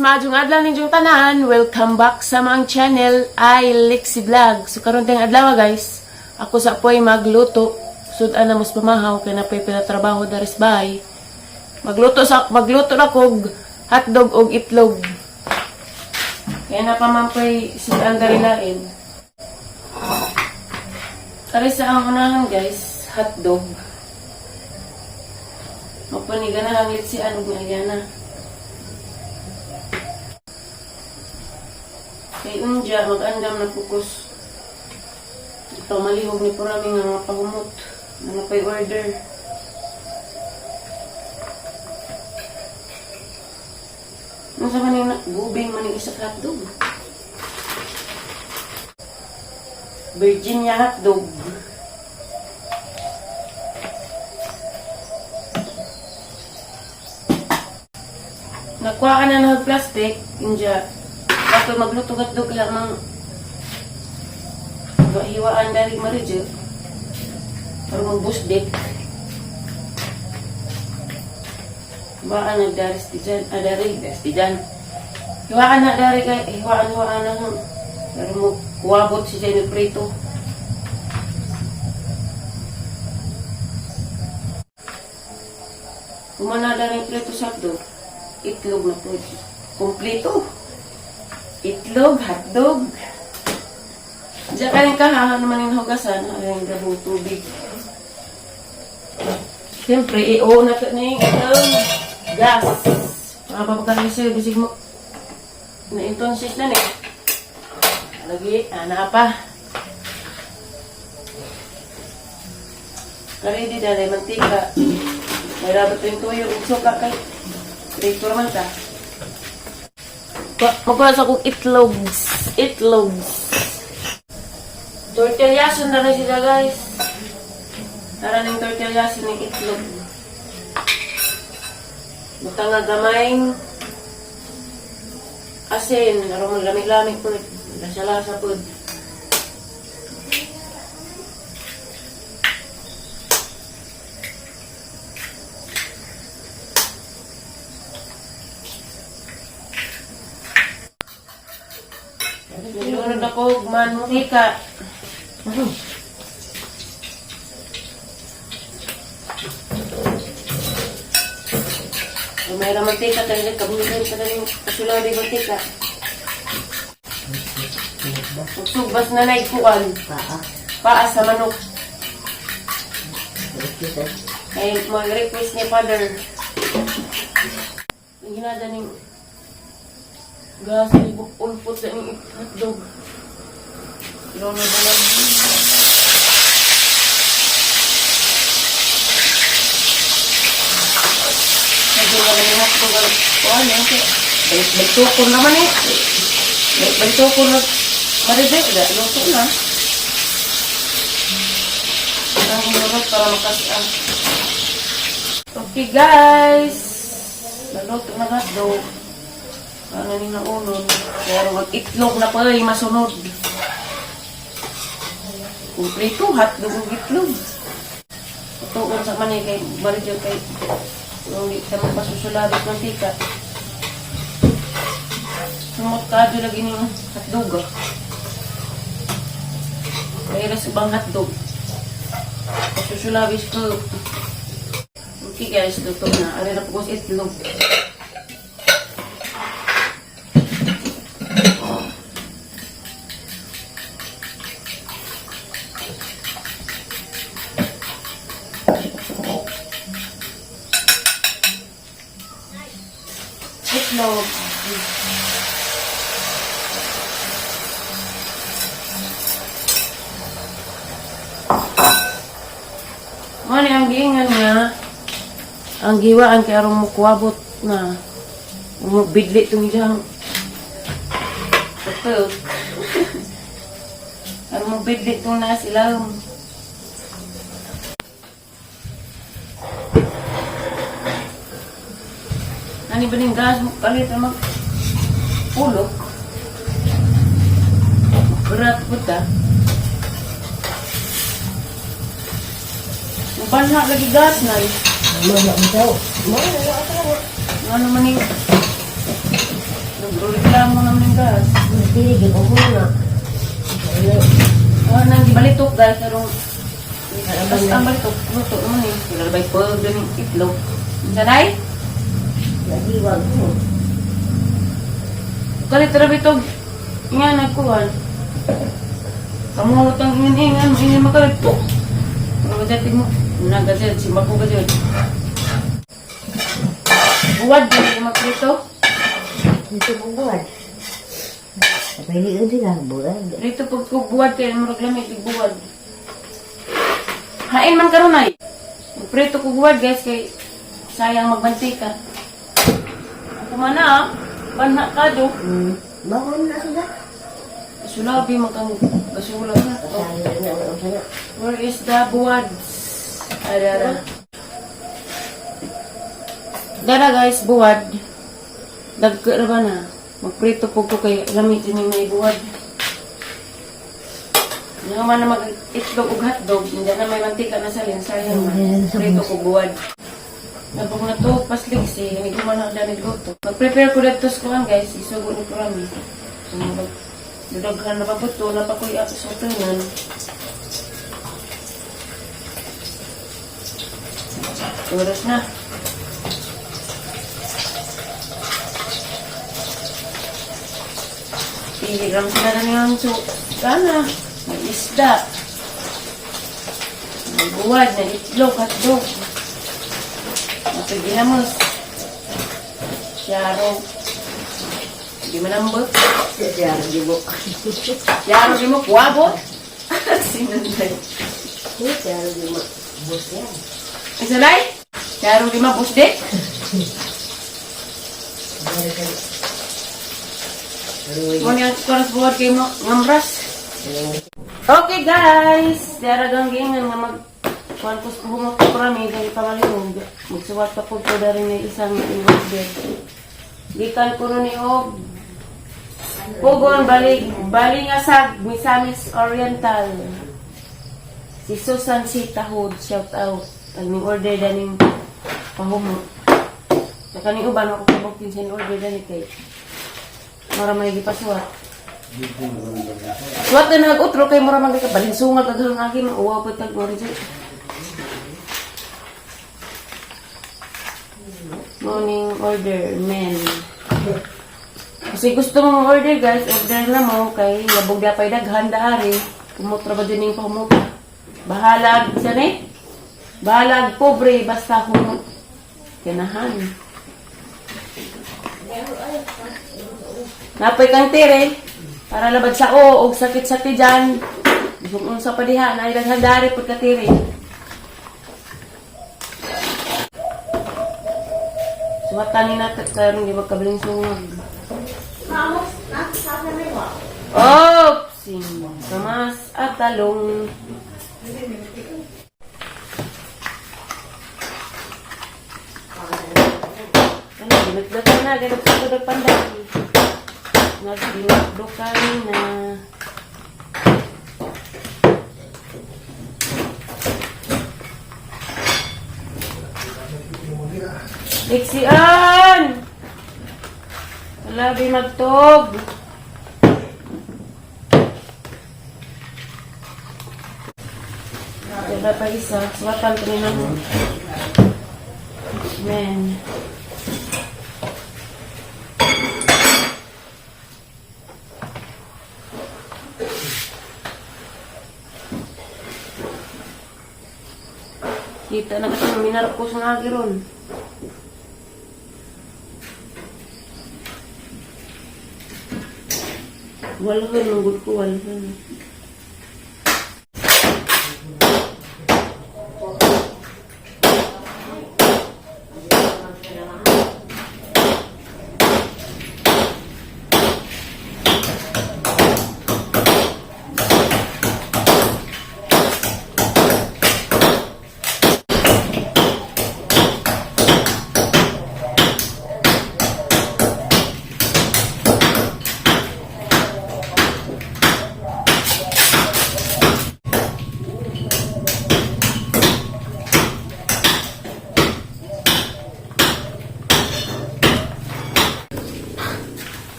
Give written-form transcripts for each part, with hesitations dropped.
Maadjong adlaw ninyong tanan. Welcome back sa mga channel ay Lexi Vlog. So karon tayong adlaw guys, ako sa po'y magluto. Sudan na mas pamahaw kay napay pinatrabaho daris bahay. Magluto na kog hotdog og itlog. Kaya na pamampoy sudan darilain. Kari sa ang unahan guys, hotdog. Mapaniga na lang si anog na yan na. Kay unja, mag-andam na pukos. Ito, malihog ni Purami nga mga pahumot. Ano pa'y order. Ano sa kanina? Bubing maning isa hotdog. Virginia hotdog. Nakuha ka na ng plastic, unja. Bakit magluto hotdog lamang hiwaan dari marijo para magbusdik hiwaan na dari stijan hiwaan na dari kay hiwaan na para magkuwabot si Jenny Prito kumana dari prito sakdo itlog na po kompleto itlog, hotdog. Diyan ka rin kahahan naman yung hugasan. Ayan, gabong tubig. Siyempre, i-o na yung gas. Makapapagkasin sa'yo, bisig mo. Na-intonsis na eh. Lagi, pa. Karidi dali, mantika. May rabat rin tuyo. Suka kay. Rito naman ka. Magkulas akong itlogs. Tortilyason na rin sila guys. Tara ng tortilyason ng itlog. Butang nga gamayng asin. Arong lamig-lamig po. Lasa-lasa po. Nilunod ako mantika. Mayroon mantika talaga kabuhin sa rin kasulaw di mantika. Magsubas na naikuan. Paa sa manok. Ay mag-request ni Father. Ginada ning gas ni ulpot sa ning hotdog. Ilang na ba lang? Nagdula na yung hotdog. Ano yan siya? Nagtukon naman eh. Nagtukon na maridek. Luto na. Ang hinurot para makasian. Okay guys. Naluto na hotdog. Ano ni na unon. Pero mag-itlog na pa ay masunod. Kumplito, hotdog ng itlog. Tuon sa manay kay Marijo kay hindi ka magpasusulabit ng tika. Sumot ka doon lagi ng hotdog. Mayroon sa bang hotdog. Pasusulabit ko. Okay guys, luto na. Ari na po ko sa itlog. Itlog. Mani ang giingan niya. Ang giwaan kay arong mukuwabot na. Bidli itong iyang. Ito. Arong bidli itong nasilang. Ani ba ning gas mo kalit na mag-ulok? Berat po ta. Banha lagi gas na eh. Ano naman yung Nag-reklamo naman yung gas. Hindi, ko muna. Nang gibalitok guys, karong tapos ang balitok, luto naman eh. Nilalabay po doon yung itlog. Sanay? Nadiwag mo. Kalit rabitog. Nga nagkuhan. Kamulot ang ingin-ingan, ingin makalit po. Pero dati mo, nagazid, simba ko gazid. Buwad, hindi magprito. Dito mo buwan. Pwede ko din ang buwan. Rito pag buwad kayo, murag lamig, buwad. Hain man karon ay. Magprito ko buwad guys, kay sayang magbantika. Ako man na, banha ka do. Bawal na sila. Sulabi magkang basula na. Sayang na ang sana. Where is the buwad? Adara. Dara guys, buwad. Dagka ba na? Magprito po ko kay lamitin yung may buwad. Hindi naman na mag-itlog o hotdog. Hindi na may mantika na salin. Sayang na. Prito ko buwad. Nabog na to, pasliksi. Hindi ko man na nagluto. Mag-prepare ko dito sa kuhan guys. Isugo ni Kurami. So, dudaghan na pabuto. Napakoy ako sa tunan. Oras na. Hihiram sila na ngayon. So, sana. May isda. May buwad. May itlog. Hotdog. Ginamos. Syaro. Hindi manambot. Syaro di mo. Syaro di mo. Kuwabot. Sinanday. Syaro di mo. Bus yan. Isa day? Syaro di mo. Bus dek. Muna yung kuras buwad kayo mo. Ngamras. Okay guys. Daragang gingan nga mag kuantos po humok ko rami dahil pangalinog. Magsuwat pa po rin ng isang iwas bed. Gikan ko nun ni Og. Pugon, Balingasag, Misamis Oriental. Si Susan C. Tahod, shout out. Ang order daning pahumok. Nakaning uban ako kabukin sa order daning kay. Mara may gipaswat. Suwat na nag-utro kay mura man ka balinsungal kadulong aking uwa po tag order. Morning order, men. Kasi gusto mong order guys, order na mo kay labog da pay daghan daari. Kumutra ba din yung pahumuta. Bahalag, sani? Bahalag, pobre, basta humot. Kinahan. Napay kang tire, para labad sa o, og sakit sa tijan. Gusto mong sa padiha, na daghan daari pagka tire. Suwatan ni natin karong di magkabiling sungag. Oops! Kamas at talong. Ano, ginagdagan na. Ganap sa kudag pandan. Nagdinagdagan na. Dixian! Labi magtog. Wala pa isa. Swatan ko nila mo. Men. Kita na kasi minarapos ng agiron. Wala ka nang ko, wala ka na.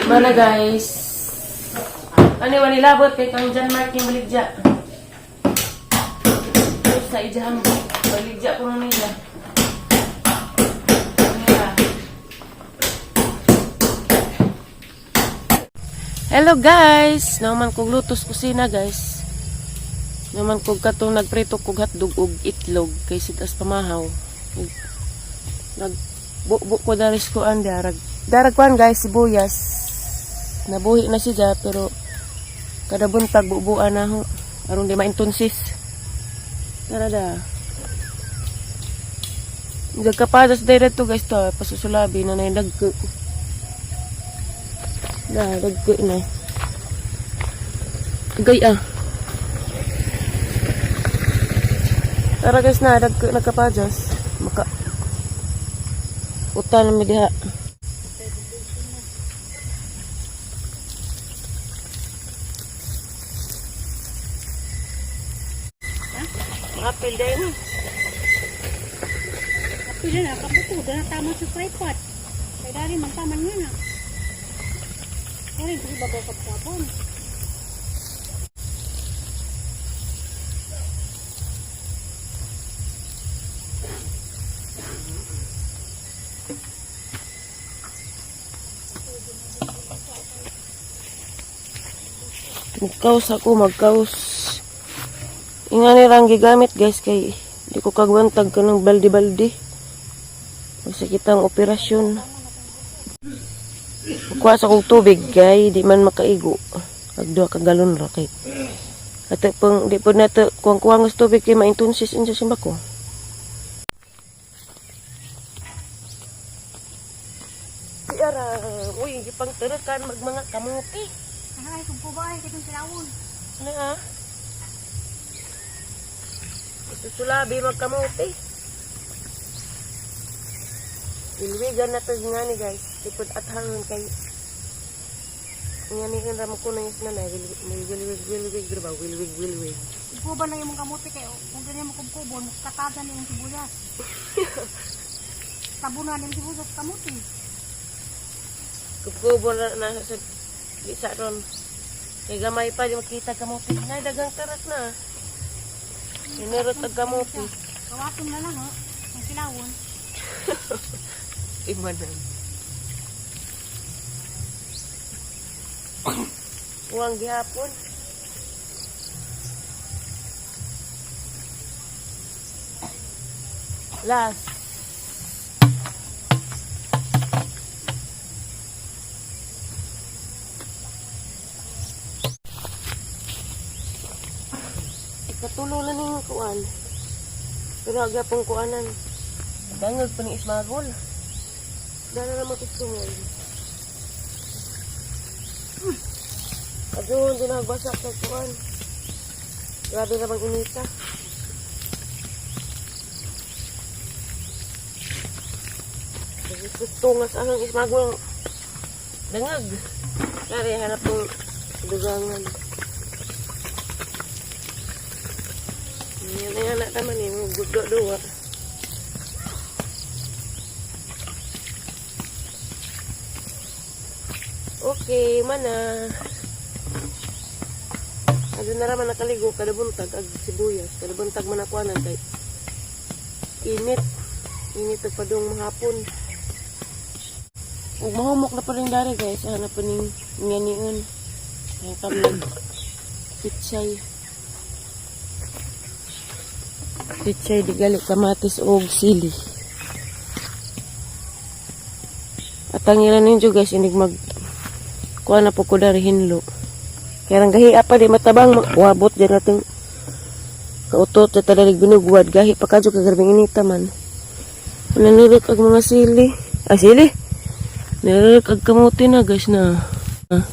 Mana guys. Ano wani labot kay kang John Mark yung baligya. Terus sa ijahang baligya ko nila. Hello guys! Naman kog lutos kusina guys. Naman kog katong nagprito kog hotdog ug itlog kay sitas pamahaw. Nagbubo ko daris ko ang darag kuan guys sibuyas. Nabuhi na siya pero kada buntag bubuan na ho aron di maintunsis. Tara da. Nagkapadas direct to guys to pasusulabi na nay dagko. Nah, dagko na. Gay ah. Tara guys na dagko nagkapadas. Maka utan mi diha. Apil dahil mo. Apil na, kabuto. Doon na tama sa fry pot. Kaya dari magtaman nga na. Kaya rin, kasi bago kapapon. Magkaus ako, magkaus. Ingani rang gigamit guys kay di ko kagwantag ka ng baldi-baldi. Kasi kitang operasyon. Kuha sa kong tubig kay di man makaigo. Agduha ka galon ra kay. Ato pang di po nato kuwang-kuwang sa tubig kay maintunsis insa simba ko. Di ara, uy, gipang terekan magmanga kamuti. Ay, kung po ba ay kitong silawon. Ano ah? Susulabi magkamuti. Ilwigan na to nga ni guys. Tipod at hangon kay nga ni kan ramo ko na yung nanay. Wilwig graba. Wilwig. Kung po ba na yung kamuti kayo, kung ganyan mo kubkubon, katagan yung sibuyas. Tabunan yung sibuyas kamuti. Kubo na sa lisa ron. Kay gamay pa di makita kamuti. Nay dagang tarak na. Inurot ang kamuti. Kawaton na lang, ang silawon. Imanan. Uwang gihapon. Last. Katulo na ning kuan. Pero aga pong kuanan. Dangag pa ni ismagol. Dala na matustungan. Adun, di na magbasak sa kuan. Grabe na bang inita. Tungas ang ismagol. Dangag. Kaya hanap ng dugangan. Yan na anak naman eh, magdudua. Okay, mana. Ado na raman nakaligo, kada buntag, ag sibuyas, kada buntag manakuanan kay init. Init ang padung mahapon. Ug mahumok na pa rin dari guys, hanap pa ning nganiun. Ang kamlag. Pitsay. Pitsay di gali kamatis o sili. At ang ilan ninyo guys, inig mag kuha na po ko dari hinlo. Kaya lang gahi apa di matabang wabot dyan natin kautot at talagang binugwad. Gahi pa kadyo kagarbing inita man. Nanurok ag mga sili. Ah, sili? Nanurok ag kamuti na guys na. Ah.